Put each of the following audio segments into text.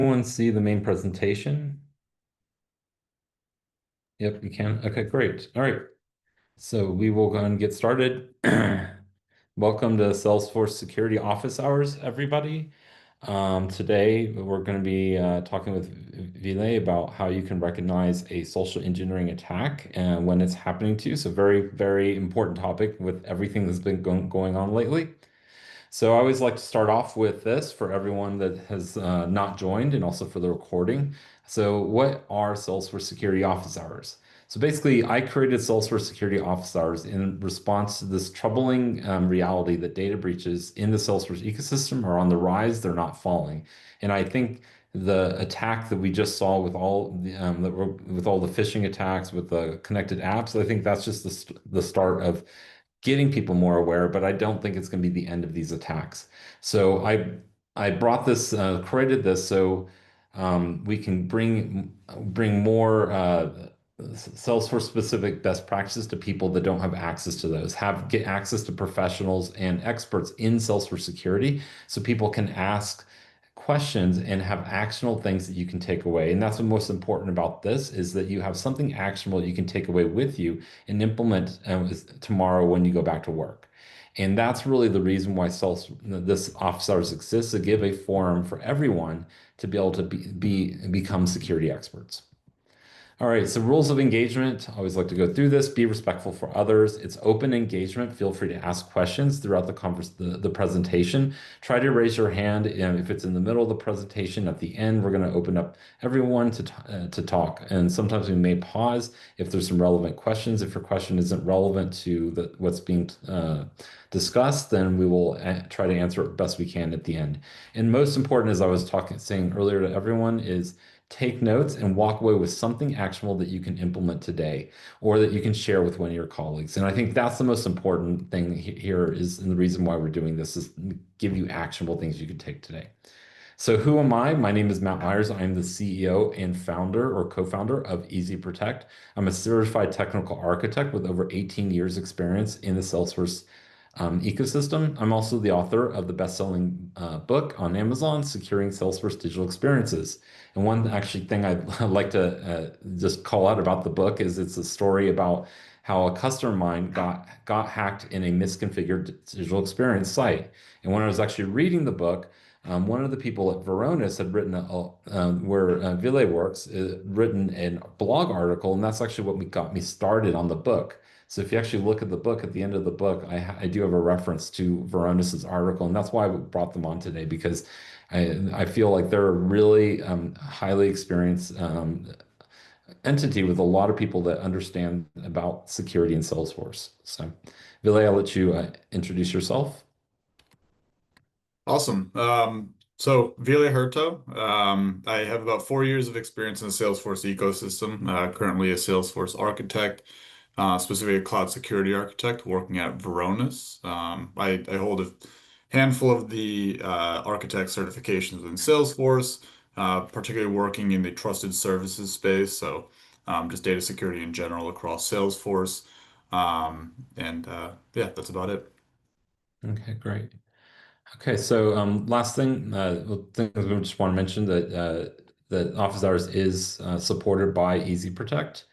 Everyone see the main presentation? Yep, you can. Okay, great. All right. So we will go and get started. Welcome to Salesforce Security Office Hours, everybody. Today we're going to be talking with Ville about how you can recognize a social engineering attack and when it's happening to you. So very, very important topic with everything that's been going on lately. So I always like to start off with this for everyone that has not joined and also for the recording. So what are Salesforce Security Office Hours? So basically, I created Salesforce Security Office Hours in response to this troubling reality that data breaches in the Salesforce ecosystem are on the rise, they're not falling. And I think the attack that we just saw with with all the phishing attacks, with the connected apps, I think that's just the start of getting people more aware, but I don't think it's going to be the end of these attacks. So I brought this, created this so we can bring more Salesforce specific best practices to people that don't have access to those. Get access to professionals and experts in Salesforce security, so people can ask questions and have actionable things that you can take away. And that's what's most important about this is that you have something actionable you can take away with you and implement tomorrow when you go back to work. And that's really the reason why this office hours exists, to give a forum for everyone to be able to become security experts. All right, so rules of engagement. I always like to go through this. Be respectful for others. It's open engagement. Feel free to ask questions throughout the presentation. Try to raise your hand if it's in the middle of the presentation. At the end, we're going to open up everyone to talk. And sometimes we may pause if there's some relevant questions. If your question isn't relevant to what's being discussed, then we will try to answer it best we can at the end. And most important, as I was saying earlier to everyone, is take notes and walk away with something actionable that you can implement today or that you can share with one of your colleagues. And I think that's the most important thing here is, and the reason why we're doing this is give you actionable things you can take today. So who am I? My name is Matt Myers. I'm the CEO and founder or co-founder of EzProtect. I'm a certified technical architect with over 18 years experience in the Salesforce ecosystem. I'm also the author of the best-selling book on Amazon, Securing Salesforce Digital Experiences. And one actually thing I'd like to just call out about the book is it's a story about how a customer of mine got hacked in a misconfigured digital experience site. And when I was actually reading the book, one of the people at Varonis had written where Ville works, written a blog article, and that's actually what got me started on the book. So if you actually look at the book, at the end of the book, I do have a reference to Varonis's article, and that's why I brought them on today, because I feel like they're a really highly experienced entity with a lot of people that understand about security in Salesforce. So, Ville, I'll let you introduce yourself. Awesome. So Ville Hertto. I have about 4 years of experience in the Salesforce ecosystem. Currently a Salesforce architect, specifically a cloud security architect working at Varonis. I hold a handful of the architect certifications within Salesforce, particularly working in the trusted services space. So just data security in general across Salesforce. And yeah, that's about it. Okay, great. Okay, so last thing, things we just want to mention that Office Hours is supported by EzProtect.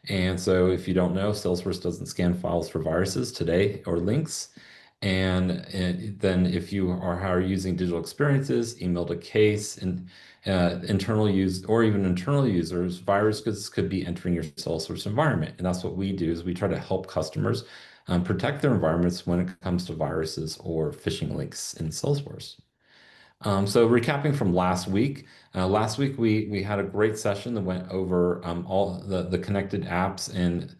And so if you don't know, Salesforce doesn't scan files for viruses today or links. And then if you are using digital experiences, email to case, and internal use or even internal users, viruses could be entering your Salesforce environment. And that's what we do is we try to help customers protect their environments when it comes to viruses or phishing links in Salesforce. So recapping from last week we had a great session that went over all the connected apps and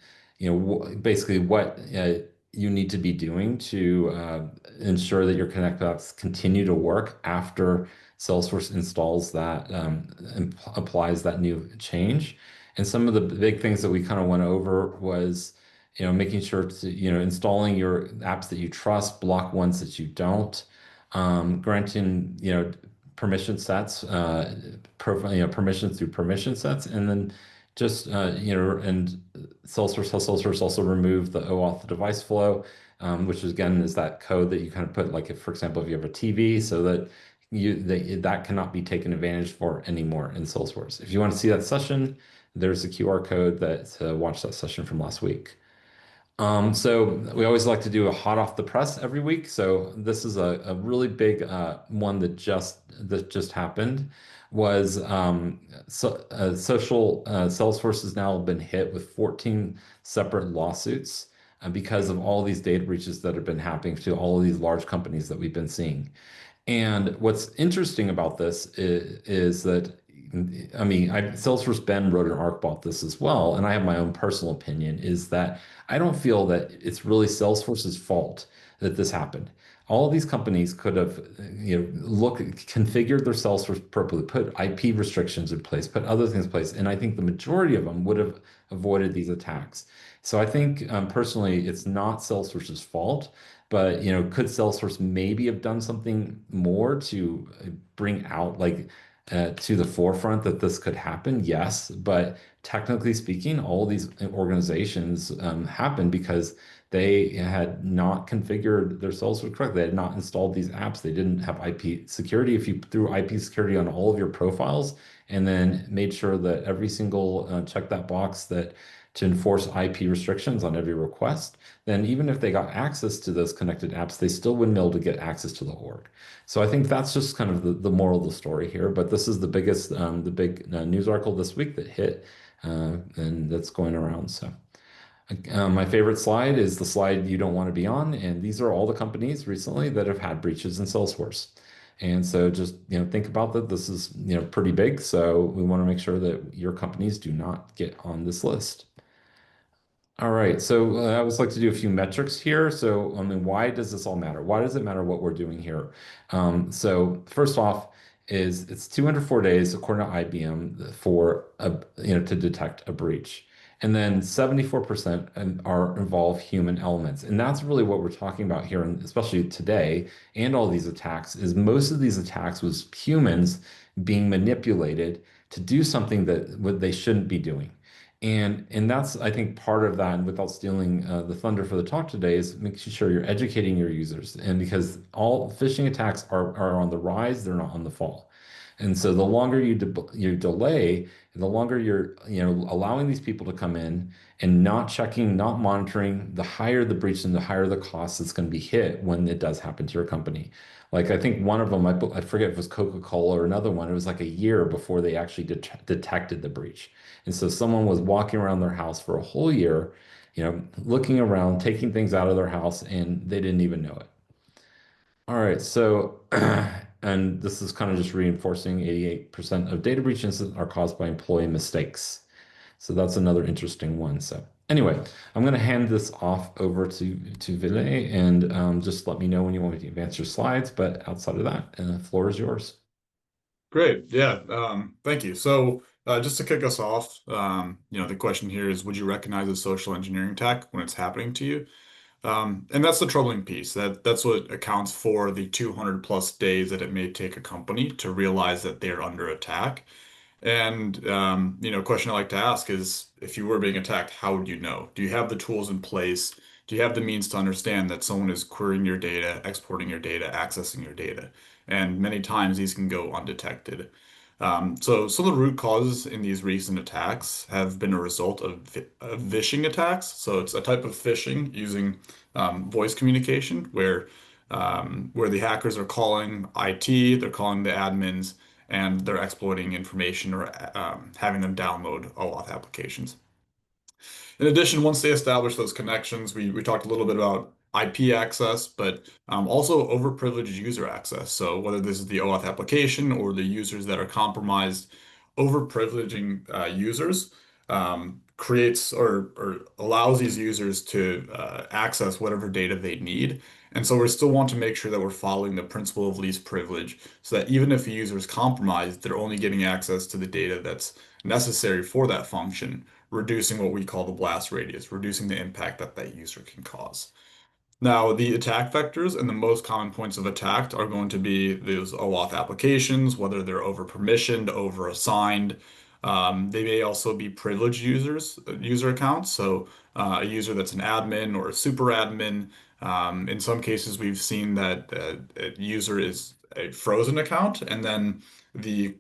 basically what you need to be doing to ensure that your connected apps continue to work after Salesforce installs that and applies that new change. And some of the big things that we kind of went over was making sure to installing your apps that you trust, block ones that you don't, granting permission sets, permissions through permission sets, and then just and Salesforce also removed the OAuth device flow, which again is that code that you kind of put, like if, for example, if you have a TV, so that that cannot be taken advantage for anymore in Salesforce. If you want to see that session, there's a QR code that to watch that session from last week. So we always like to do a hot off the press every week. So this is a really big one that just happened was social Salesforce has now been hit with 14 separate lawsuits because of all these data breaches that have been happening to all of these large companies that we've been seeing. And what's interesting about this is that, I mean, Salesforce Ben wrote an arc about this as well, and I have my own personal opinion, is that I don't feel that it's really Salesforce's fault that this happened. All of these companies could have, configured their Salesforce properly, put IP restrictions in place, put other things in place, and I think the majority of them would have avoided these attacks. So I think personally, it's not Salesforce's fault. But could Salesforce maybe have done something more to bring out to the forefront that this could happen? Yes, but technically speaking, all these organizations happened because they had not configured their Salesforce correctly. They had not installed these apps. They didn't have IP security. If you threw IP security on all of your profiles and then made sure that every single check that box that to enforce IP restrictions on every request, then even if they got access to those connected apps, they still wouldn't be able to get access to the org. So I think that's just kind of the moral of the story here. But this is the big news article this week that hit, and that's going around. So my favorite slide is the slide you don't want to be on, and these are all the companies recently that have had breaches in Salesforce. And so just think about that. This is pretty big, so we want to make sure that your companies do not get on this list. All right, so I always like to do a few metrics here. So, I mean, why does this all matter? Why does it matter what we're doing here? So, first off, is it's 204 days according to IBM for to detect a breach, and then 74% are involve human elements, and that's really what we're talking about here, and especially today, and all these attacks is most of these attacks was humans being manipulated to do something that what they shouldn't be doing. And that's I think part of that. And without stealing the thunder for the talk today, is making sure you're educating your users. And because all phishing attacks are on the rise, they're not on the fall. And so the longer you delay, the longer you're allowing these people to come in and not checking, not monitoring, the higher the breach and the higher the cost that's going to be hit when it does happen to your company. Like I think one of them, I forget if it was Coca-Cola or another one, it was like a year before they actually detected the breach. And so someone was walking around their house for a whole year, looking around, taking things out of their house, and they didn't even know it. All right, so, and this is kind of just reinforcing 88% of data breaches are caused by employee mistakes. So that's another interesting one. So anyway, I'm going to hand this off over to Ville and just let me know when you want me to advance your slides. But outside of that, the floor is yours. Great. Yeah. Thank you. So, just to kick us off, the question here is, would you recognize a social engineering attack when it's happening to you? And that's the troubling piece. That's what accounts for the 200 plus days that it may take a company to realize that they're under attack. And a question I like to ask is, if you were being attacked, how would you know? Do you have the tools in place? Do you have the means to understand that someone is querying your data, exporting your data, accessing your data? And many times these can go undetected. So some of the root causes in these recent attacks have been a result of vishing attacks. So it's a type of phishing using voice communication where the hackers are calling IT, they're calling the admins, and they're exploiting information or having them download OAuth applications. In addition, once they establish those connections, we talked a little bit about IP access, but also overprivileged user access. So whether this is the OAuth application or the users that are compromised, overprivileging users creates or allows these users to access whatever data they need. And so we still want to make sure that we're following the principle of least privilege so that even if a user is compromised, they're only getting access to the data that's necessary for that function, reducing what we call the blast radius, reducing the impact that that user can cause. Now, the attack vectors and the most common points of attack are going to be those OAuth applications, whether they're over permissioned, over assigned. They may also be privileged user accounts. So a user that's an admin or a super admin. In some cases, we've seen that a user is a frozen account, and then the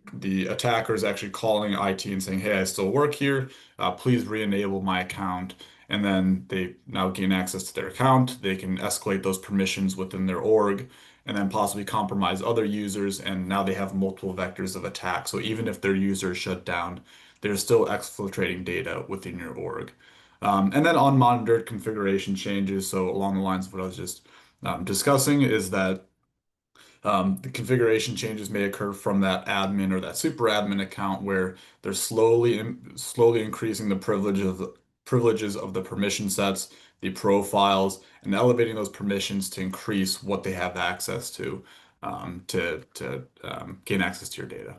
attacker is actually calling IT and saying, "Hey, I still work here. Please re-enable my account." And then they now gain access to their account. They can escalate those permissions within their org, and then possibly compromise other users. And now they have multiple vectors of attack. So even if their user is shut down, they're still exfiltrating data within your org. And then unmonitored configuration changes. So along the lines of what I was just discussing, is that the configuration changes may occur from that admin or that super admin account where they're slowly increasing the privileges of the permission sets, the profiles, and elevating those permissions to increase what they have access to gain access to your data.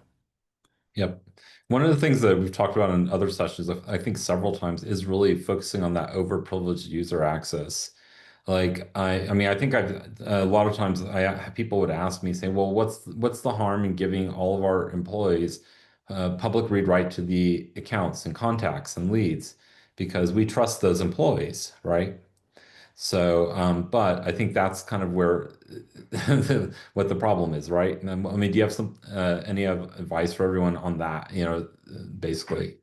Yep. One of the things that we've talked about in other sessions, I think several times, is really focusing on that overprivileged user access. I mean, I think a lot of times people would ask me, say, well, what's the harm in giving all of our employees public read write to the accounts and contacts and leads because we trust those employees, right? So, but I think that's kind of where what the problem is, right? And I mean, do you have any advice for everyone on that? Basically.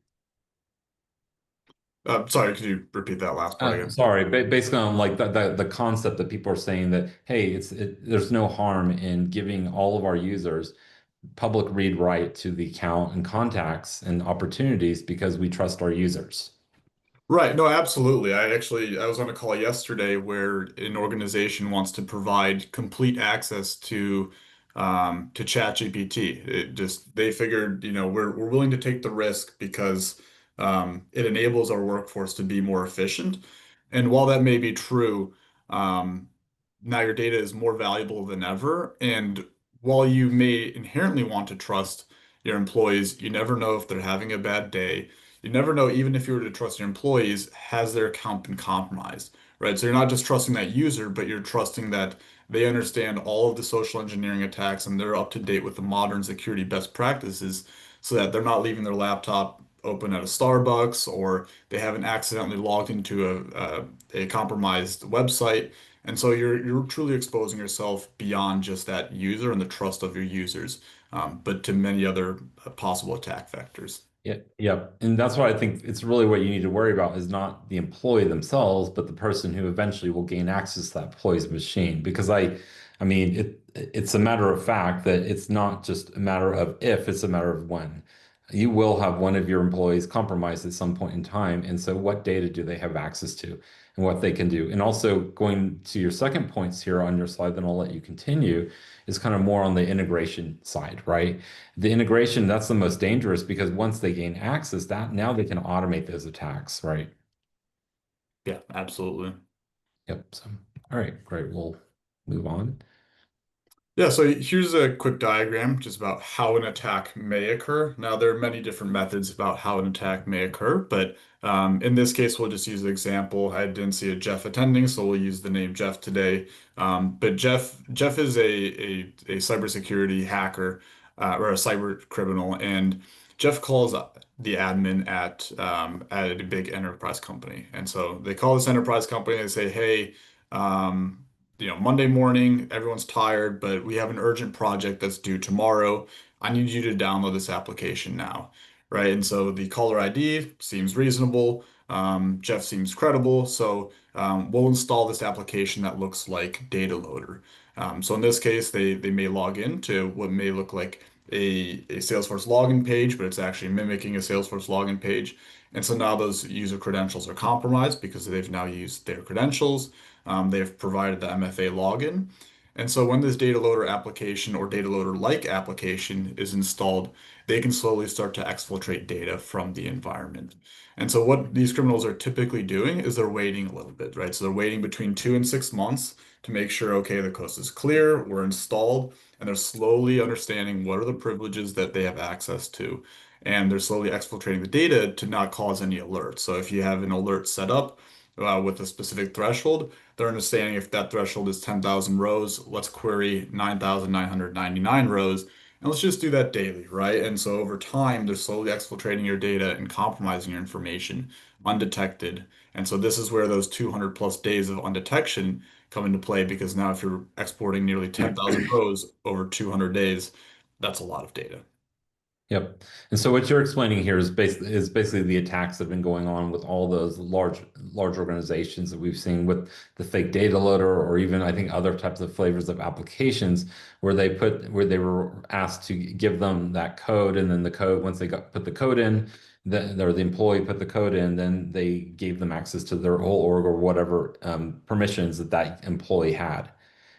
Sorry, could you repeat that last part again? Sorry, basically on like the concept that people are saying that, hey, there's no harm in giving all of our users public read write to the account and contacts and opportunities because we trust our users. Right. No, absolutely. I was on a call yesterday where an organization wants to provide complete access to ChatGPT. They figured, we're willing to take the risk because it enables our workforce to be more efficient. And while that may be true, um, now your data is more valuable than ever. And while you may inherently want to trust your employees, you never know if they're having a bad day. You never know, even if you were to trust your employees, has their account been compromised, right? So you're not just trusting that user, but you're trusting that they understand all of the social engineering attacks and they're up to date with the modern security best practices so that they're not leaving their laptop open at a Starbucks or they haven't accidentally logged into a compromised website. And so you're truly exposing yourself beyond just that user and the trust of your users, but to many other possible attack vectors. Yeah, yeah. And that's why I think it's really what you need to worry about is not the employee themselves, but the person who eventually will gain access to that employee's machine. Because I mean, it's a matter of fact that it's not just a matter of if, it's a matter of when. You will have one of your employees compromised at some point in time. And so what data do they have access to and what they can do? And also going to your second points here on your slide, then I'll let you continue, is kind of more on the integration side, right? The integration, that's the most dangerous because once they gain access, that now they can automate those attacks, right? Yeah, absolutely. Yep. So, all right, great. We'll move on. Yeah, so here's a quick diagram just about how an attack may occur. Now, there are many different methods about how an attack may occur, but in this case, we'll just use an example. I didn't see a Jeff attending, so we'll use the name Jeff today. But Jeff is a cybersecurity hacker or a cyber criminal, and Jeff calls the admin at a big enterprise company. And so they call this enterprise company and they say, "Hey, um, Monday morning, everyone's tired, but we have an urgent project that's due tomorrow. I need you to download this application now." Right. And so the caller ID seems reasonable. Jeff seems credible. So we'll install this application that looks like Data Loader. So in this case, they may log in to what may look like a Salesforce login page, but it's actually mimicking a Salesforce login page. And so now those user credentials are compromised because they've now used their credentials. They've provided the MFA login. And so when this data loader application or data loader-like application is installed, they can slowly start to exfiltrate data from the environment. And so what these criminals are typically doing is they're waiting a little bit, right? So they're waiting between 2 and 6 months to make sure, okay, the coast is clear, we're installed, and they're slowly understanding what are the privileges that they have access to. And they're slowly exfiltrating the data to not cause any alerts. So if you have an alert set up with a specific threshold, they're understanding if that threshold is 10,000 rows, let's query 9,999 rows, and let's just do that daily, right? And so over time, they're slowly exfiltrating your data and compromising your information undetected. And so this is where those 200 plus days of undetection come into play because now if you're exporting nearly 10,000 rows over 200 days, that's a lot of data. Yep. And so what you're explaining here is basically the attacks that have been going on with all those large organizations that we've seen with the fake data loader, or even I think other types of flavors of applications where they were asked to give them that code, and then the code, once they put the code in, or the employee put the code in, then they gave them access to their whole org or whatever permissions that that employee had.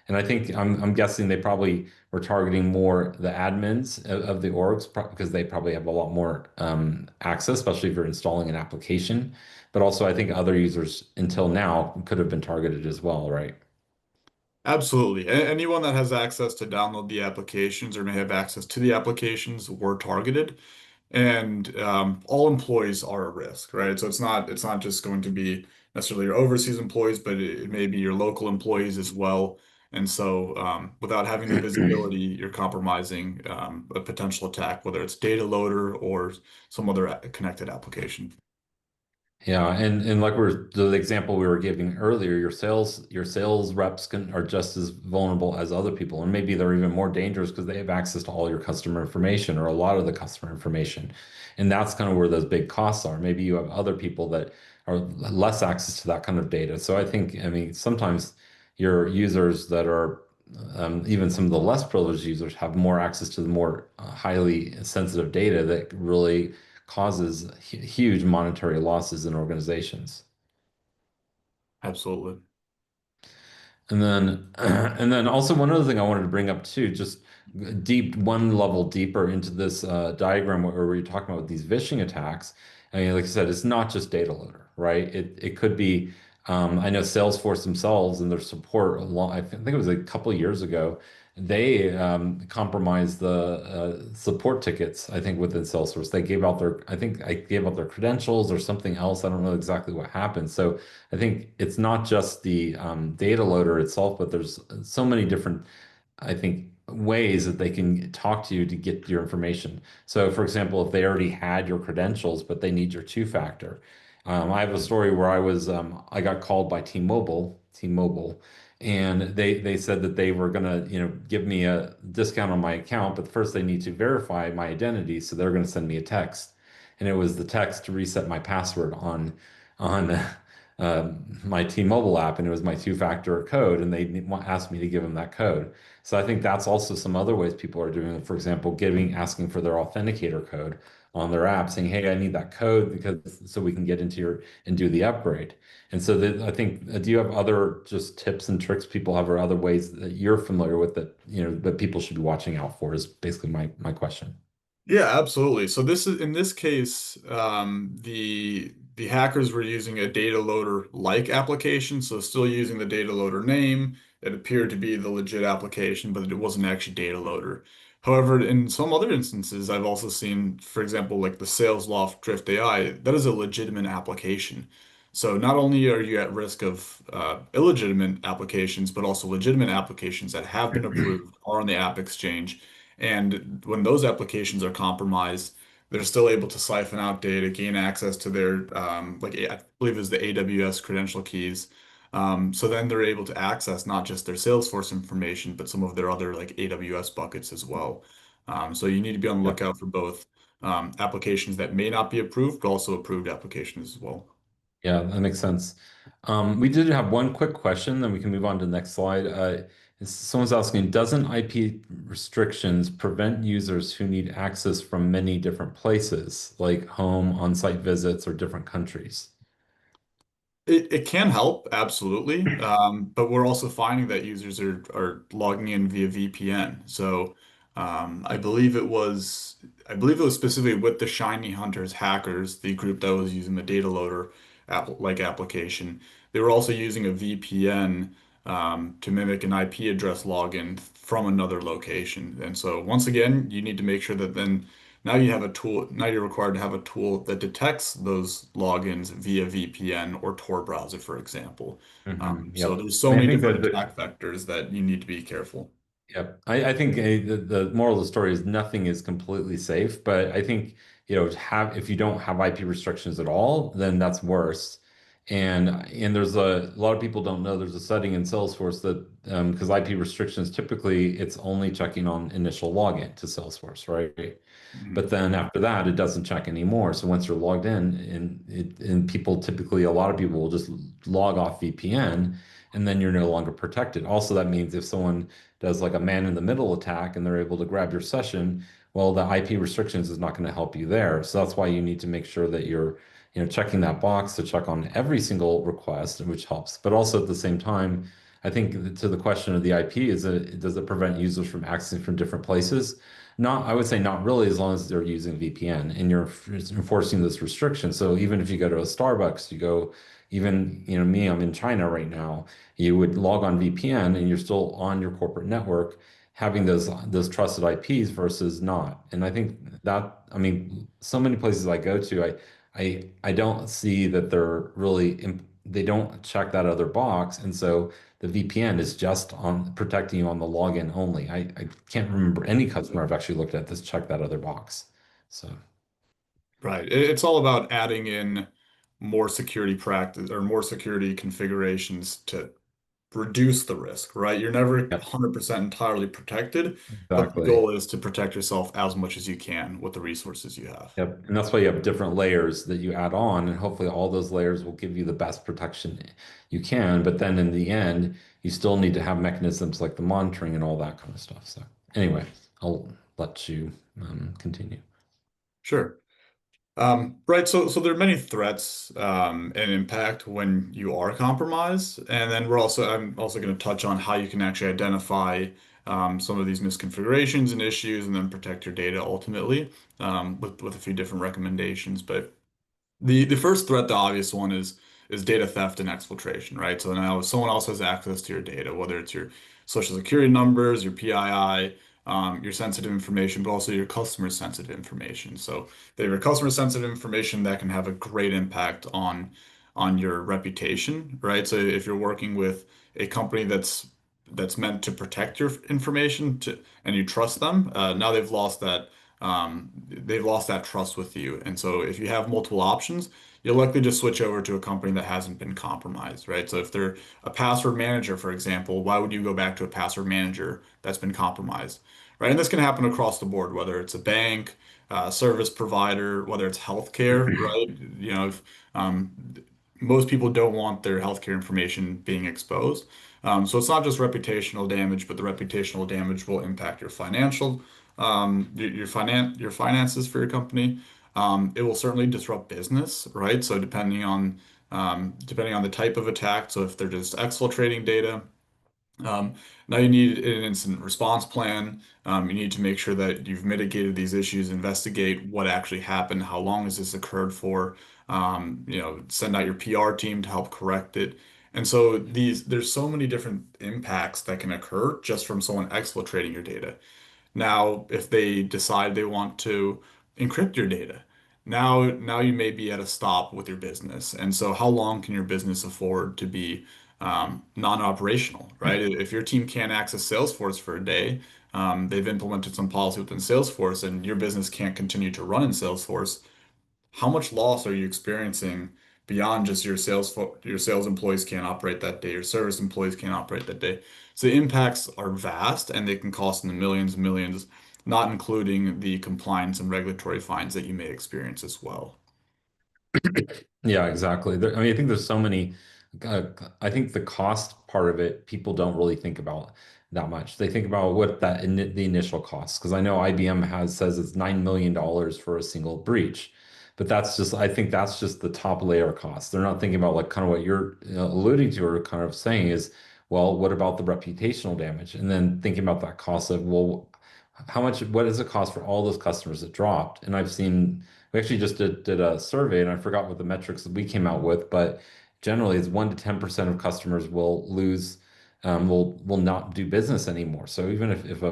And I think I'm guessing they probably were targeting more the admins of the orgs because they probably have a lot more access, especially if you're installing an application. But also, I think other users until now could have been targeted as well, right? Absolutely. Anyone that has access to download the applications or may have access to the applications were targeted. And all employees are a risk, right? So it's not just going to be necessarily your overseas employees, but it may be your local employees as well. And so without having the visibility, you're compromising a potential attack, whether it's data loader or some other connected application. Yeah, and like the example we were giving earlier, your sales reps are just as vulnerable as other people, and maybe they're even more dangerous because they have access to all your customer information or a lot of the customer information, and that's kind of where those big costs are. Maybe you have other people that are less access to that kind of data. So I mean, sometimes your users that are even some of the less privileged users have more access to the more highly sensitive data that really causes huge monetary losses in organizations. Absolutely. And then, and then also one other thing I wanted to bring up too, just one level deeper into this diagram where we're talking about these vishing attacks. I mean, like I said, it's not just data loader, right? It could be. I know Salesforce themselves and their support. I think it was a couple of years ago. They compromised the support tickets. I think within Salesforce, they gave out their. I think I gave out their credentials or something else. I don't know exactly what happened. So I think it's not just the data loader itself, but there's so many different, I think, ways that they can talk to you to get your information. So, for example, if they already had your credentials, but they need your two-factor. I have a story where I got called by T-Mobile, and they said that they were gonna, give me a discount on my account, but first they need to verify my identity, so they're gonna send me a text, and it was the text to reset my password on my T-Mobile app, and it was my two-factor code, and they asked me to give them that code. So I think that's also some other ways people are doing it. For example, asking for their authenticator code on their app, saying, "Hey, I need that code because so we can get into your and do the upgrade." And so I think, do you have other just tips and tricks people have, or other ways that you're familiar with that that people should be watching out for? Is basically my question. Yeah, absolutely. So this is in this case, the hackers were using a data loader like application, so still using the data loader name. It appeared to be the legit application, but it wasn't actually data loader. However, in some other instances, I've also seen, for example, like the SalesLoft Drift AI, that is a legitimate application. So not only are you at risk of illegitimate applications, but also legitimate applications that have been approved, are on the App Exchange. And when those applications are compromised, they're still able to siphon out data, gain access to their, I believe is the AWS credential keys. So then they're able to access not just their Salesforce information, but some of their other like AWS buckets as well. So you need to be on the Yeah. lookout for both applications that may not be approved, but also approved applications as well. Yeah, that makes sense. We did have one quick question, then we can move on to the next slide. Someone's asking, doesn't IP restrictions prevent users who need access from many different places, like home, on-site visits, or different countries? It can help, absolutely. But we're also finding that users are logging in via VPN. So I believe it was specifically with the Shiny Hunters hackers, the group that was using the data loader like application. They were also using a VPN to mimic an IP address login from another location. And so once again, you need to make sure that then now you have a tool, now you're required to have a tool that detects those logins via VPN or Tor browser, for example. So Yep. there's I so mean, I many think different that attack vectors that you need to be careful. yep. I think the moral of the story is nothing is completely safe, but I think have if you don't have IP restrictions at all, then that's worse. And there's a lot of people don't know there's a setting in Salesforce that because IP restrictions typically it's only checking on initial login to Salesforce, right? Mhm. But then after that, it doesn't check anymore. So once you're logged in, and people typically, a lot of people will just log off VPN, and then you're no longer protected. Also, that means if someone does like a man-in-the-middle attack and they're able to grab your session, well, the IP restrictions is not going to help you there. So that's why you need to make sure that you're, checking that box to check on every single request, which helps. But also at the same time, I think to the question of the IP, does it prevent users from accessing from different places? Not, I would say not really, as long as they're using VPN and you're enforcing this restriction. So even if you go to a Starbucks, you go, even, me, I'm in China right now, you would log on VPN and you're still on your corporate network having those trusted IPs versus not. And I think that, I mean, so many places I go to, I don't see that they're really, they don't check that other box. And so the VPN is just on protecting you on the login only. I can't remember any customer I've actually looked at that's checked that other box. So, Right. It's all about adding in more security practice or more security configurations to reduce the risk, right? You're never yep, 100% entirely protected, but the exactly. goal is to protect yourself as much as you can with the resources you have. Yep. And that's why you have different layers that you add on, and hopefully all those layers will give you the best protection you can. But then in the end, you still need to have mechanisms like the monitoring and all that kind of stuff. So anyway, I'll let you continue. Sure. Right. So there are many threats and impact when you are compromised, and then I'm also going to touch on how you can actually identify some of these misconfigurations and issues, and then protect your data ultimately with a few different recommendations. But the first threat, the obvious one, is data theft and exfiltration, right? So now if someone else has access to your data, whether it's your social security numbers, your PII, your sensitive information, but also your customer sensitive information. So they have your customer sensitive information that can have a great impact on your reputation, right? So if you're working with a company that's meant to protect your information and you trust them, now they've lost that trust with you. And so if you have multiple options, you'll likely just switch over to a company that hasn't been compromised, right? So if they're a password manager, for example, why would you go back to a password manager that's been compromised, right? And this can happen across the board, whether it's a bank, service provider, whether it's healthcare, right? If, um, most people don't want their healthcare information being exposed. So it's not just reputational damage, but the reputational damage will impact your your finances for your company. It will certainly disrupt business, right? So depending on the type of attack, so if they're just exfiltrating data, um, now you need an incident response plan. You need to make sure that you've mitigated these issues, investigate what actually happened, how long has this occurred for, send out your PR team to help correct it. And so there's so many different impacts that can occur just from someone exfiltrating your data. Now, if they decide they want to encrypt your data, now you may be at a stop with your business. And so how long can your business afford to be non-operational, right? If your team can't access Salesforce for a day, they've implemented some policy within Salesforce and your business can't continue to run in Salesforce, how much loss are you experiencing beyond just your sales employees can't operate that day, your service employees can't operate that day? So the impacts are vast and they can cost in the millions and millions, not including the compliance and regulatory fines that you may experience as well. Yeah, exactly. I mean, I think there's so many. Uh, I think the cost part of it, people don't really think about that much. They think about what the initial cost, because I know IBM says it's $9 million for a single breach, but I think that's just the top layer cost. They're not thinking about like kind of what you're alluding to or kind of saying is, well, what about the reputational damage? And then thinking about that cost of, well, what does it cost for all those customers that dropped? And I've seen. We actually just did a survey, and I forgot what the metrics that we came out with, but generally, it's 1 to 10% of customers will lose, will not do business anymore. So even if a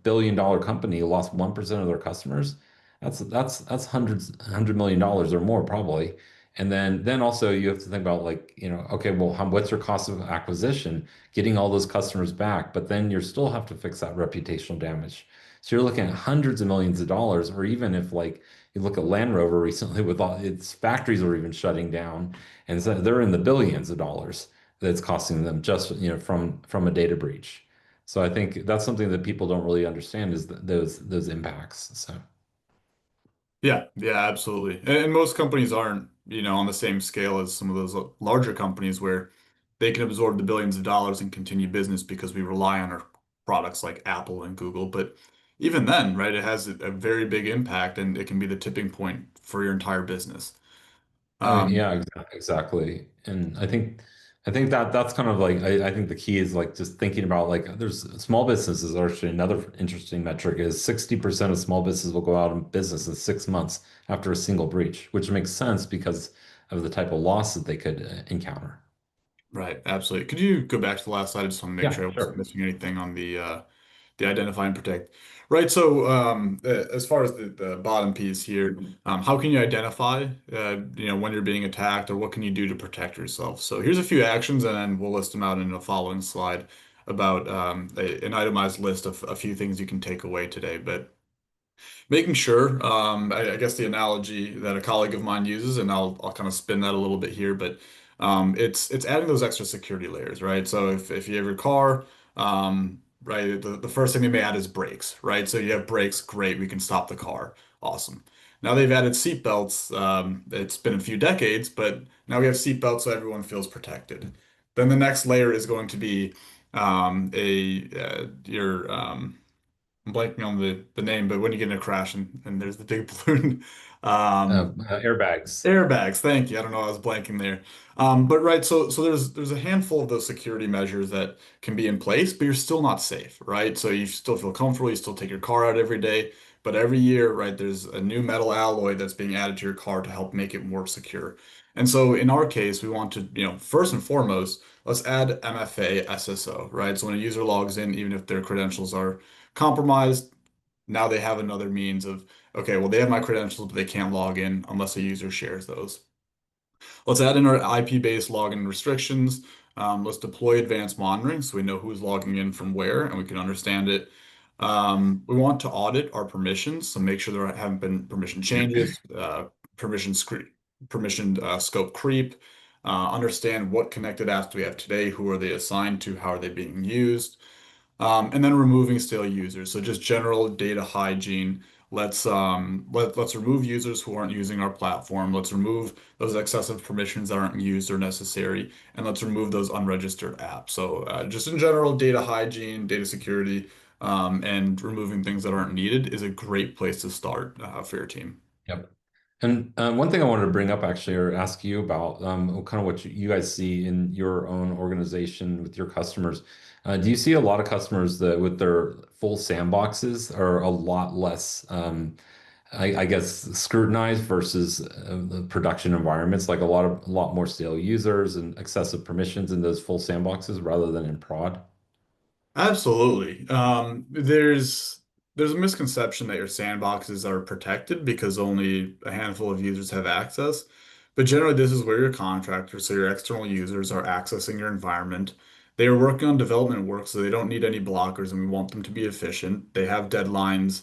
billion-dollar company lost 1% of their customers, that's $100 million or more probably. And then also you have to think about like, okay, well, what's your cost of acquisition, getting all those customers back, but then you still have to fix that reputational damage. So you're looking at hundreds of millions of dollars, or even if like you look at Land Rover recently with all its factories are even shutting down, and so they're in the billions of dollars that's costing them just, from a data breach. So I think that's something that people don't really understand is those impacts. So Yeah, yeah, absolutely. And most companies aren't, on the same scale as some of those larger companies where they can absorb the billions of dollars and continue business because we rely on our products like Apple and Google. But even then, right, it has a very big impact and it can be the tipping point for your entire business. oh Um, yeah, exactly. And I think that that's kind of like I think the key is like just thinking about like there's small businesses are actually another interesting metric is 60% of small businesses will go out of business in 6 months after a single breach, which makes sense because of the type of loss that they could encounter. right, absolutely. Could you go back to the last slide? I just want to make Yeah, sure I wasn't sure. missing anything on the identify and protect. Right. So, as far as the bottom piece here, how can you identify, when you're being attacked, or what can you do to protect yourself? So, here's a few actions, and then we'll list them out in a following slide about an itemized list of a few things you can take away today. But making sure, I guess the analogy that a colleague of mine uses, and I'll kind of spin that a little bit here, but it's adding those extra security layers, right? So if you have your car, right, the first thing they may add is brakes, right? So you have brakes, great, we can stop the car, awesome. Now they've added seat belts. It's been a few decades, but now we have seat belts so everyone feels protected. Then the next layer is going to be a your I'm blanking on the name, but when you get in a crash and there's the big balloon, Airbags. airbags. Thank you. I don't know. I was blanking there. But right, so there's a handful of those security measures that can be in place, but you're still not safe, right? So you still feel comfortable. You still take your car out every day, but every year, right, there's a new metal alloy that's being added to your car to help make it more secure. And so in our case, we want to, first and foremost, let's add MFA SSO, right? So when a user logs in, even if their credentials are compromised, now they have another means of, okay, well, they have my credentials, but they can't log in unless a user shares those. Let's add in our IP-based login restrictions. Let's deploy advanced monitoring so we know who's logging in from where and we can understand it. We want to audit our permissions, so make sure there haven't been permission changes, permission scope creep, understand what connected apps do we have today, who are they assigned to, how are they being used. And then removing stale users. So just general data hygiene. Let's remove users who aren't using our platform. Let's remove those excessive permissions that aren't used or necessary, and let's remove those unregistered apps. So just in general, data hygiene, data security, and removing things that aren't needed is a great place to start for your team. Yep. And one thing I wanted to bring up actually, or ask you about, kind of what you guys see in your own organization with your customers. Do you see a lot of customers that with their full sandboxes are a lot less, I guess, scrutinized versus the production environments, like a lot more stale users and excessive permissions in those full sandboxes rather than in prod? Absolutely. There's a misconception that your sandboxes are protected because only a handful of users have access. But generally, this is where your contractors, so your external users, are accessing your environment. They are working on development work, so they don't need any blockers, and we want them to be efficient. They have deadlines.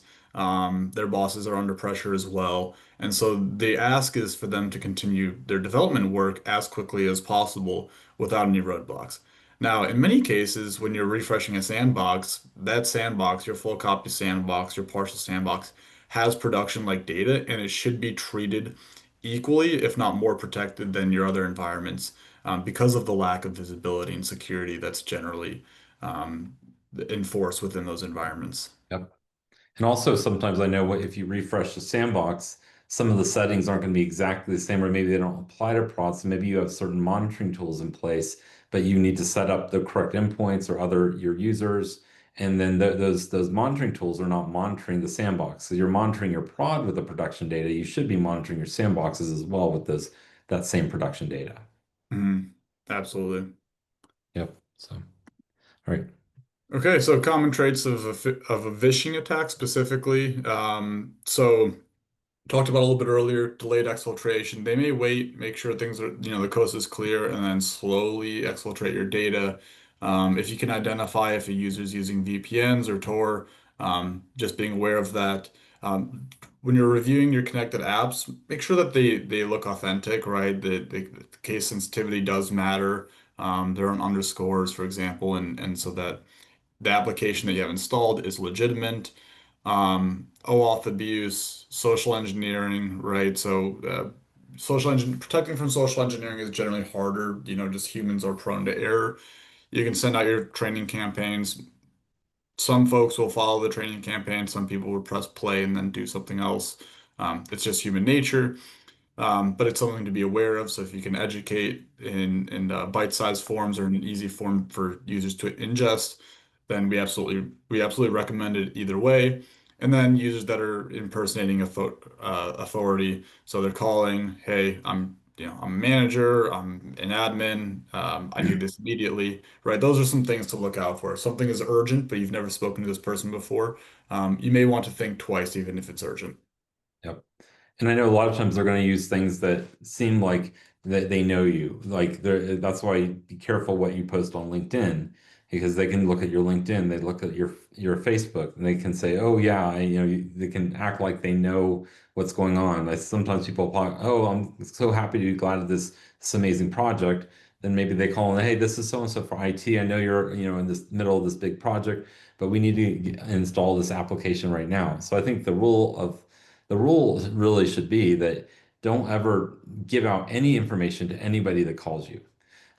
Their bosses are under pressure as well. And so the ask is for them to continue their development work as quickly as possible without any roadblocks. Now, in many cases, when you're refreshing a sandbox, that sandbox, your full copy sandbox, your partial sandbox, has production-like data, and it should be treated equally, if not more protected than your other environments, because of the lack of visibility and security that's generally um, enforced within those environments. Yep. And also, sometimes I know if you refresh the sandbox, some of the settings aren't going to be exactly the same, or maybe they don't apply to prods. So maybe you have certain monitoring tools in place, but you need to set up the correct endpoints or other your users. And then those monitoring tools are not monitoring the sandbox. So you're monitoring your prod with the production data. You should be monitoring your sandboxes as well with that same production data. Mhm. Absolutely. Yep. So, all right. Okay, so common traits of of a phishing attack specifically. So talked about a little bit earlier, delayed exfiltration. They may wait, make sure things are, the coast is clear, and then slowly exfiltrate your data. If you can identify if a user is using VPNs or Tor, Just being aware of that. When you're reviewing your connected apps, make sure that they look authentic, right? The case sensitivity does matter. There aren't underscores, for example, and so that the application that you have installed is legitimate. OAuth abuse, social engineering, right? So protecting from social engineering is generally harder. Just humans are prone to error. You can send out your training campaigns. Some folks will follow the training campaign. Some people will press play and then do something else. It's just human nature. But it's something to be aware of. So if you can educate in bite-sized forms or in an easy form for users to ingest, then we absolutely recommend it either way. And then users that are impersonating authority, so they're calling, "Hey, I'm a manager, I'm an admin, I need this immediately," right? Those are some things to look out for. If something is urgent, but you've never spoken to this person before, you may want to think twice, even if it's urgent. Yep. And I know a lot of times they're going to use things that seem like that they know you. Like that's why be careful what you post on LinkedIn because they can look at your LinkedIn, they look at your Facebook, and they can say, "Oh yeah," they can act like they know what's going on. Like sometimes people apply, "Oh, I'm so happy to be glad of this amazing project." Then maybe they call and, "Hey, this is so and so for IT. I know you're in this middle of this big project, but we need to install this application right now." So I think the rule really should be that don't ever give out any information to anybody that calls you,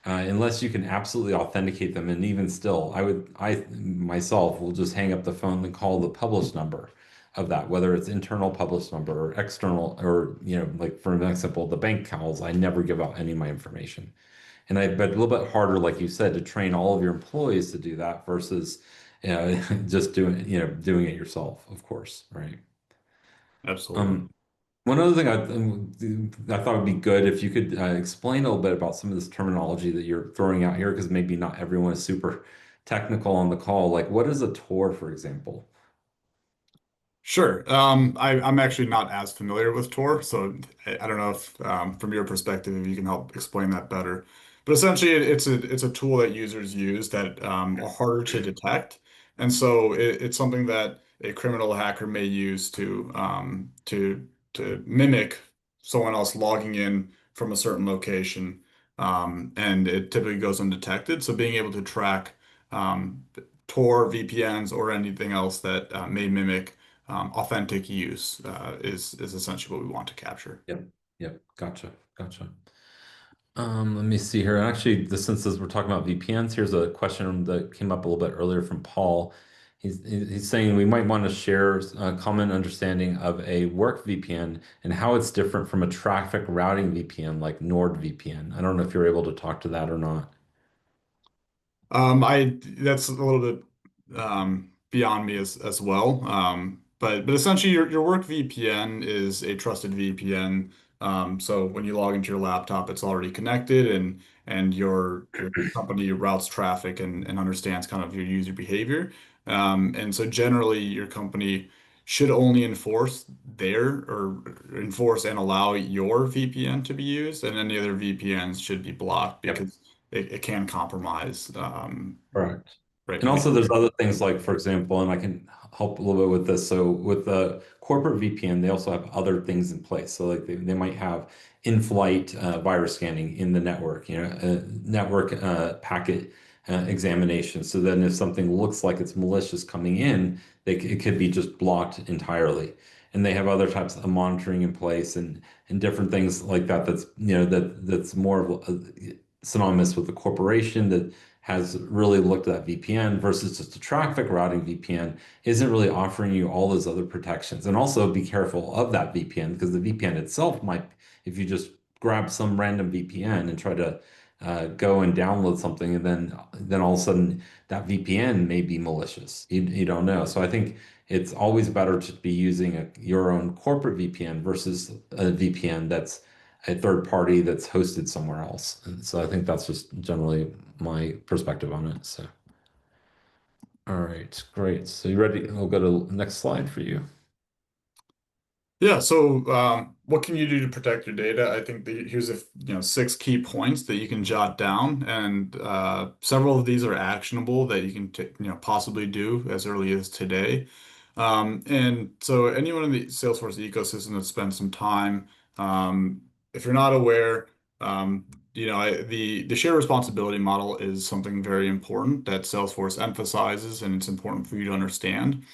unless you can absolutely authenticate them. And even still, I myself will just hang up the phone and call the published number of that, whether it's internal published number or external, or like for example, the bank calls. I never give out any of my information, but a little bit harder, like you said, to train all of your employees to do that versus just doing it yourself, of course, right? Absolutely. Um, One other thing I thought would be good if you could explain a little bit about some of this terminology that you're throwing out here, because maybe not everyone is super technical on the call. Like, what is a Tor, for example? Sure. I'm actually not as familiar with Tor, so I don't know if, from your perspective, if you can help explain that better. But essentially, it's a tool that users use that are harder to detect, and so it's something that a criminal hacker may use to mimic someone else logging in from a certain location, and it typically goes undetected. So being able to track um, Tor, VPNs, or anything else that may mimic authentic use is essentially what we want to capture. Yep. Yep. Gotcha. Let me see here. Actually, since we're talking about VPNs, here's a question that came up a little bit earlier from Paul. He's saying we might want to share a common understanding of a work VPN and how it's different from a traffic routing VPN like NordVPN. I don't know if you're able to talk to that or not. I That's a little bit beyond me as well. But essentially, your work VPN is a trusted VPN. So when you log into your laptop, it's already connected, and your company routes traffic and understands kind of your user behavior. And so generally, your company should only enforce and allow your VPN to be used, and any other VPNs should be blocked Yep. because it can compromise, Correct. right, And also, making there's sure. other things like, for example, and I can help a little bit with this. So, with the corporate VPN, they also have other things in place. So, like they might have in-flight virus scanning in the network, network packet examination. So then, if something looks like it's malicious coming in, it could be just blocked entirely. And they have other types of monitoring in place and different things like that. That's more of synonymous with the corporation that has really looked at that VPN versus just a traffic routing VPN isn't really offering you all those other protections. And also be careful of that VPN because the VPN itself might, if you just grab some random VPN and try to go and download something, and then all of a sudden that VPN may be malicious. You don't know. So I think it's always better to be using your own corporate VPN versus a VPN that's a third party that's hosted somewhere else. And so I think that's just generally my perspective on it. So, all right, great. So you ready? We'll go to next slide for you. Yeah, so what can you do to protect your data? I think here's six key points that you can jot down, and several of these are actionable that you can possibly do as early as today. And so anyone in the Salesforce ecosystem that spends some time, if you're not aware, the shared responsibility model is something very important that Salesforce emphasizes, and it's important for you to understand.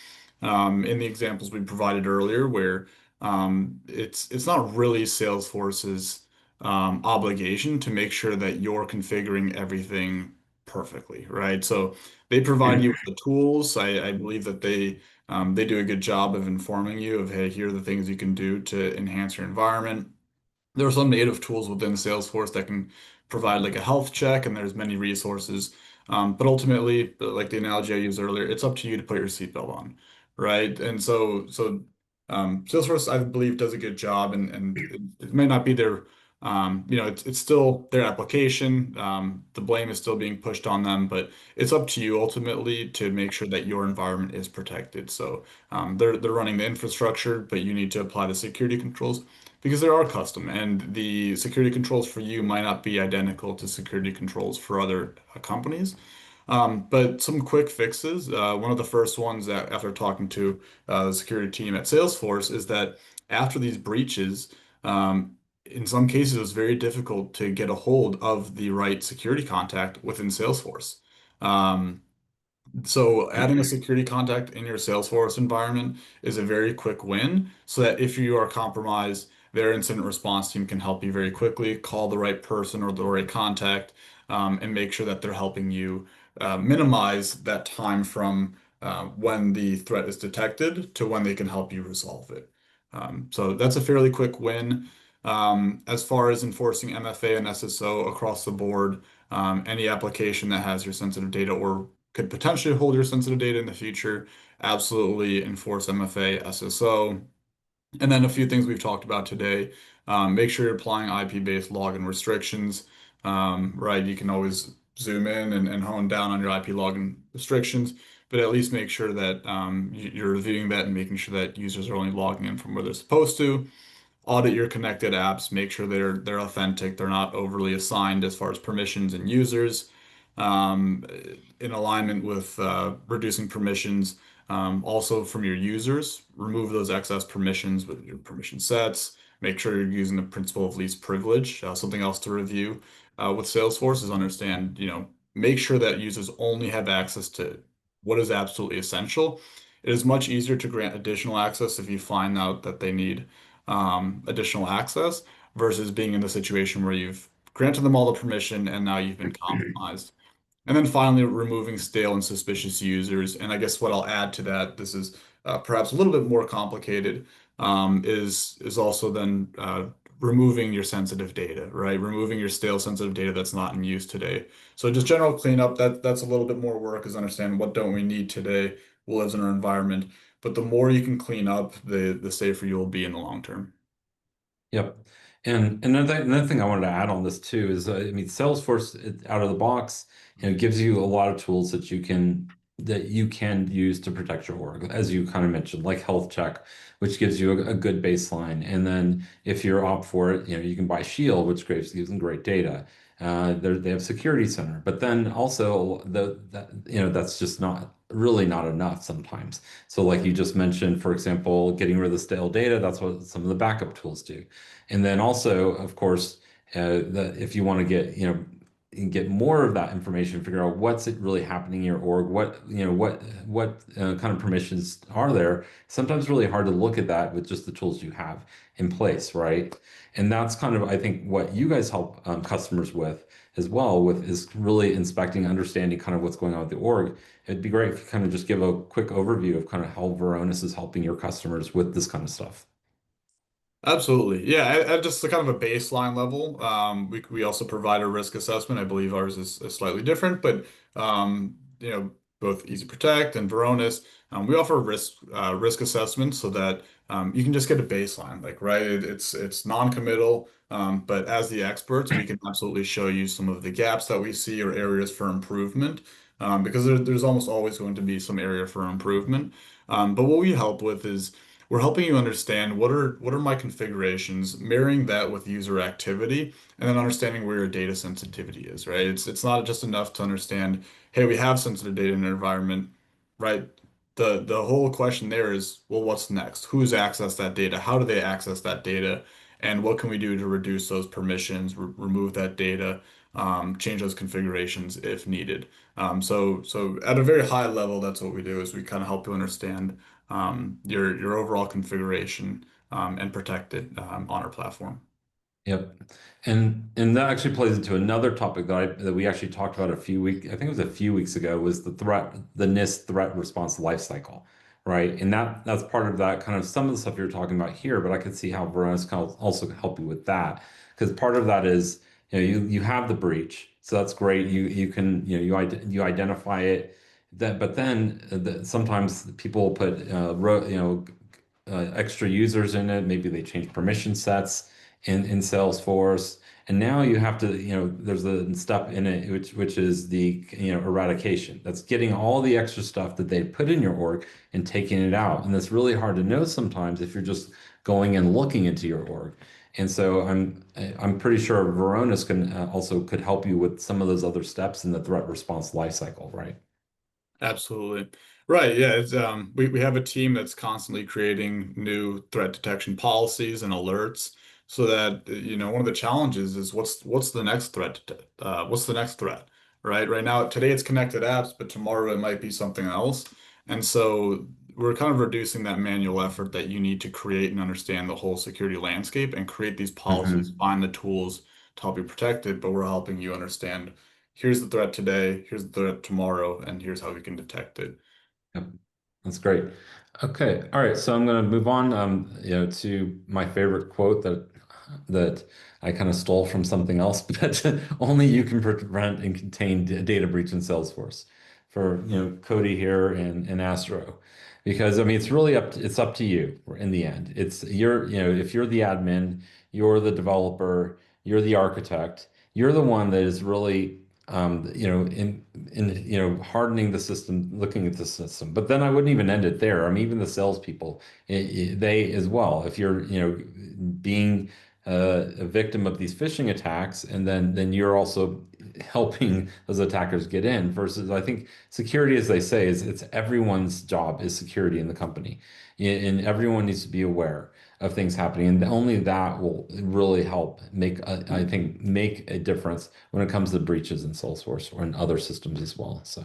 In the examples we provided earlier, where it's not really Salesforce's obligation to make sure that you're configuring everything perfectly, right? So they provide you with the tools. I believe that they do a good job of informing you of, hey, here are the things you can do to enhance your environment. There are some native tools within Salesforce that can provide like a health check, and there's many resources. But ultimately, like the analogy I used earlier, it's up to you to put your seatbelt on, right? And Salesforce, I believe, does a good job, and it may not be their, it's still their application. The blame is still being pushed on them, but it's up to you ultimately to make sure that your environment is protected. So they're running the infrastructure, but you need to apply the security controls because they are custom, and the security controls for you might not be identical to security controls for other companies. But some quick fixes. One of the first ones that after talking to the security team at Salesforce is that after these breaches, in some cases, it's very difficult to get a hold of the right security contact within Salesforce. Um, so adding a security contact in your Salesforce environment is a very quick win, so that if you are compromised, their incident response team can help you very quickly, call the right person or the right contact, and make sure that they're helping you minimize that time from when the threat is detected to when they can help you resolve it. So that's a fairly quick win. As far as enforcing MFA and SSO across the board, any application that has your sensitive data or could potentially hold your sensitive data in the future, absolutely enforce MFA, SSO. And then a few things we've talked about today. Make sure you're applying IP-based login restrictions. Right, you can always zoom in and hone down on your IP login restrictions, but at least make sure that you're reviewing that and making sure that users are only logging in from where they're supposed to. Audit your connected apps, make sure they're authentic, they're not overly assigned as far as permissions and users. Um, in alignment with reducing permissions, also from your users, remove those excess permissions with your permission sets. Make sure you're using the principle of least privilege. Something else to review with Salesforce is understand, make sure that users only have access to what is absolutely essential. It is much easier to grant additional access if you find out that they need additional access versus being in the situation where you've granted them all the permission and now you've been compromised. And then finally, removing stale and suspicious users. And I guess what I'll add to that, this is perhaps a little bit more complicated, is also then removing your sensitive data, right? Removing your stale sensitive data that's not in use today. So just general cleanup, that's a little bit more work, is understand what don't we need today, what lives in our environment. But the more you can clean up, the safer you will be in the long term. Yep. And another thing I wanted to add on this too is, I mean, Salesforce out of the box, gives you a lot of tools that you can use to protect your org, as you kind of mentioned, like health check, which gives you a good baseline. And then if you're opt for it, you can buy Shield, which gives them great data. They have Security Center, but then also that's just not really not enough sometimes. So like you just mentioned, for example, getting rid of the stale data, that's what some of the backup tools do. And then also, of course, if you want to get more of that information, figure out what's it really happening in your org, what kind of permissions are there. Sometimes really hard to look at that with just the tools you have in place, right? And that's kind of, I think, what you guys help customers with as well, with is really inspecting, understanding kind of what's going on with the org. It'd be great if you kind of just give a quick overview of kind of how Varonis is helping your customers with this kind of stuff. Absolutely. Yeah, at just the kind of a baseline level, we also provide a risk assessment. I believe ours is slightly different, but both EzProtect and Varonis, we offer risk assessments so that you can just get a baseline. Like, right, it's non-committal, but as the experts, we can absolutely show you some of the gaps that we see or areas for improvement, because there's almost always going to be some area for improvement. But what we help with is we're helping you understand what are my configurations, marrying that with user activity, and then understanding where your data sensitivity is, right? It's not just enough to understand, hey, we have sensitive data in our environment, right? the whole question there is, well, what's next? Who's accessed that data? How do they access that data? And what can we do to reduce those permissions, remove that data, change those configurations if needed? So at a very high level, that's what we do is we kind of help you understand your overall configuration and protect it on our platform. Yep. And that actually plays into another topic that we actually talked about I think it was a few weeks ago, was the NIST threat response lifecycle, right? And that's part of that kind of some of the stuff you're talking about here, but I could see how Varonis can also help you with that. Because part of that is, you have the breach. So that's great. You can, you identify it. But then sometimes people put extra users in it. Maybe they change permission sets in Salesforce. And now you have to, there's a step in it which is the, eradication. That's getting all the extra stuff that they put in your org and taking it out. And that's really hard to know sometimes if you're just going and looking into your org. And so I'm pretty sure Varonis can also could help you with some of those other steps in the threat response lifecycle, right? Absolutely. Right. Yeah. We have a team that's constantly creating new threat detection policies and alerts so that, one of the challenges is what's the next threat? What's the next threat? Right now, today it's connected apps, but tomorrow it might be something else. And so we're kind of reducing that manual effort that you need to create and understand the whole security landscape and create these policies, Hmm. find the tools to help you protect it, but we're helping you understand here's the threat today, here's the threat tomorrow, and here's how we can detect it. Yep. That's great. Okay. All right. So I'm going to move on, to my favorite quote that I kind of stole from something else, but only you can prevent and contain data breach in Salesforce for, Cody here and Astro. Because I mean, it's up to you in the end. It's if you're the admin, you're the developer, you're the architect, you're the one that is really hardening the system, looking at the system. But then I wouldn't even end it there. I mean, even the salespeople, they as well. If you're, being a victim of these phishing attacks, and then you're also helping those attackers get in. Versus, I think security, as they say, is it's everyone's job is security in the company, and everyone needs to be aware of things happening, and only that will really help I think, make a difference when it comes to breaches in Salesforce or in other systems as well. So,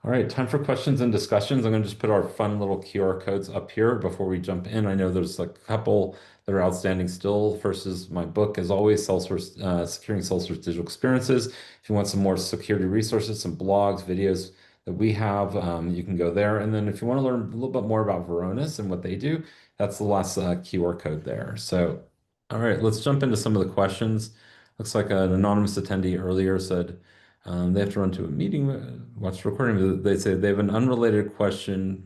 all right, time for questions and discussions. I'm going to just put our fun little QR codes up here before we jump in. I know there's a couple that are outstanding still. First is my book, as always, Salesforce, Securing Salesforce Digital Experiences. If you want some more security resources, some blogs, videos that we have, you can go there. And then if you want to learn a little bit more about Varonis and what they do, that's the last QR code there. So, all right, let's jump into some of the questions. Looks like an anonymous attendee earlier said, they have to run to a meeting, watch the recording. They say they have an unrelated question,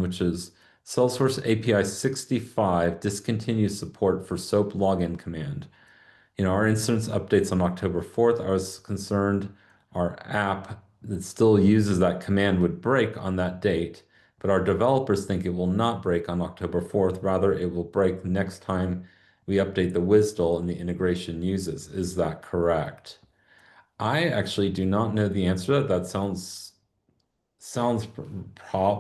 which is Salesforce API 65 discontinues support for SOAP login command. Our instance updates on October 4th. I was concerned our app that still uses that command would break on that date, but our developers think it will not break on October 4th. Rather, it will break next time we update the WSDL and the integration uses. Is that correct? I actually do not know the answer to that. That sounds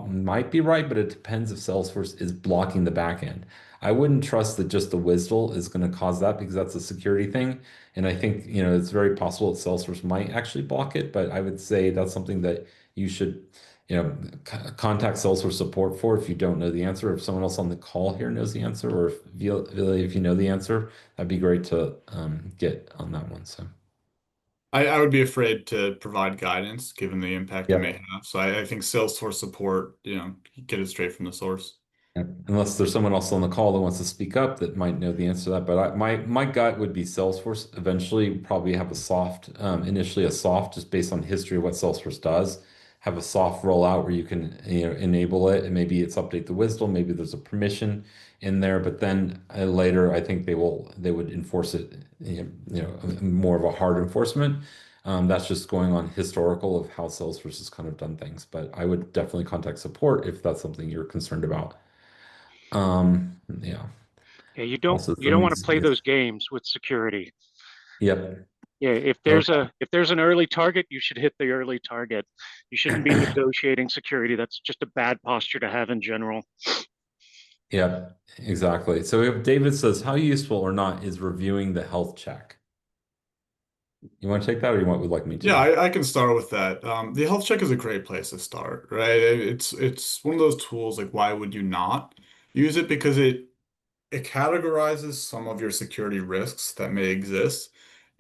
might be right, but it depends if Salesforce is blocking the backend. I wouldn't trust that just the WSDL is going to cause that because that's a security thing. And I think, it's very possible that Salesforce might actually block it, but I would say that's something that you should, contact Salesforce support for if you don't know the answer. If someone else on the call here knows the answer, or if Ville, if you know the answer, that'd be great to get on that one. So, I would be afraid to provide guidance given the impact it may yep. have. So I think Salesforce support, get it straight from the source. Yeah. Unless there's someone else on the call that wants to speak up that might know the answer to that. But my gut would be Salesforce eventually probably have a soft, initially a soft, just based on history of what Salesforce does, have a soft rollout where you can, enable it, and maybe it's update the WSDL, maybe there's a permission in there, but then later I think they would enforce it, more of a hard enforcement. That's just going on historical of how Salesforce has kind of done things. But I would definitely contact support if that's something you're concerned about. Yeah. Yeah, you Also, don't want to someone's, play yes. those games with security. Yep. Yeah, if there's an early target, you should hit the early target. You shouldn't be negotiating security. That's just a bad posture to have in general. Yeah, exactly. So if David says, how useful or not is reviewing the health check? You want to take that or would like me Yeah, to? I can start with that. The health check is a great place to start, right? It's one of those tools, like why would you not use it? Because it categorizes some of your security risks that may exist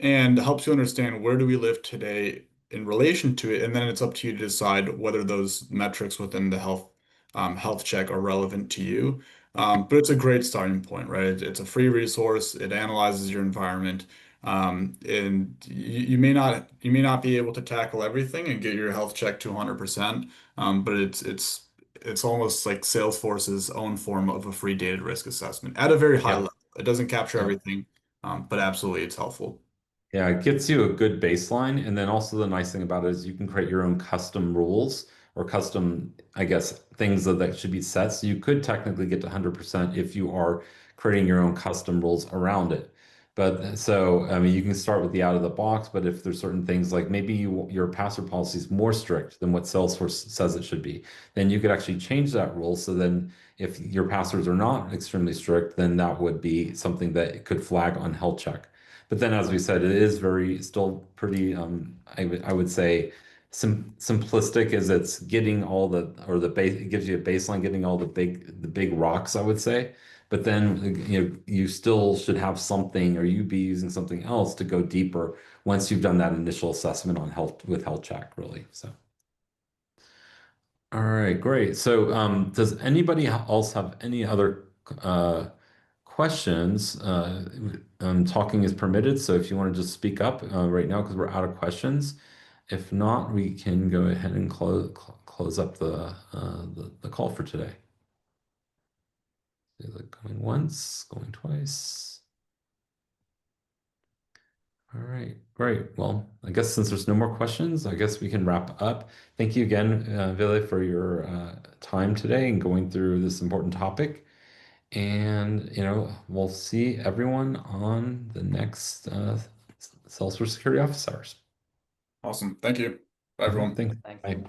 and helps you understand where do we live today in relation to it. And then it's up to you to decide whether those metrics within the health check are relevant to you. But it's a great starting point, right? It's a free resource. It analyzes your environment. And you may not be able to tackle everything and get your health check to 100%. But it's almost like Salesforce's own form of a free data risk assessment at a very high Yep. level. It doesn't capture Yep. everything, but absolutely it's helpful. Yeah, it gets you a good baseline. And then also the nice thing about it is you can create your own custom rules or custom, I guess, things that should be set. So you could technically get to 100% if you are creating your own custom rules around it. But so, I mean, you can start with the out of the box, but if there's certain things like maybe your password policy is more strict than what Salesforce says it should be, then you could actually change that rule. So then if your passwords are not extremely strict, then that would be something that could flag on health check. But then, as we said, it is very still pretty, I would say, simplistic as it's getting all the or the base. It gives you a baseline, getting all the big rocks, I would say. But then you still should have something, or you be using something else to go deeper once you've done that initial assessment on health with health check, really. So, all right, great. So, does anybody else have any other questions? Talking is permitted, so if you want to just speak up right now because we're out of questions. If not, we can go ahead and close up the call for today. Is it going once, going twice? All right, great. Well, I guess since there's no more questions, I guess we can wrap up. Thank you again, Ville, for your time today and going through this important topic. And, we'll see everyone on the next Salesforce Security Office Hours. Awesome. Thank you. Bye, everyone. Thanks. Thanks. Bye.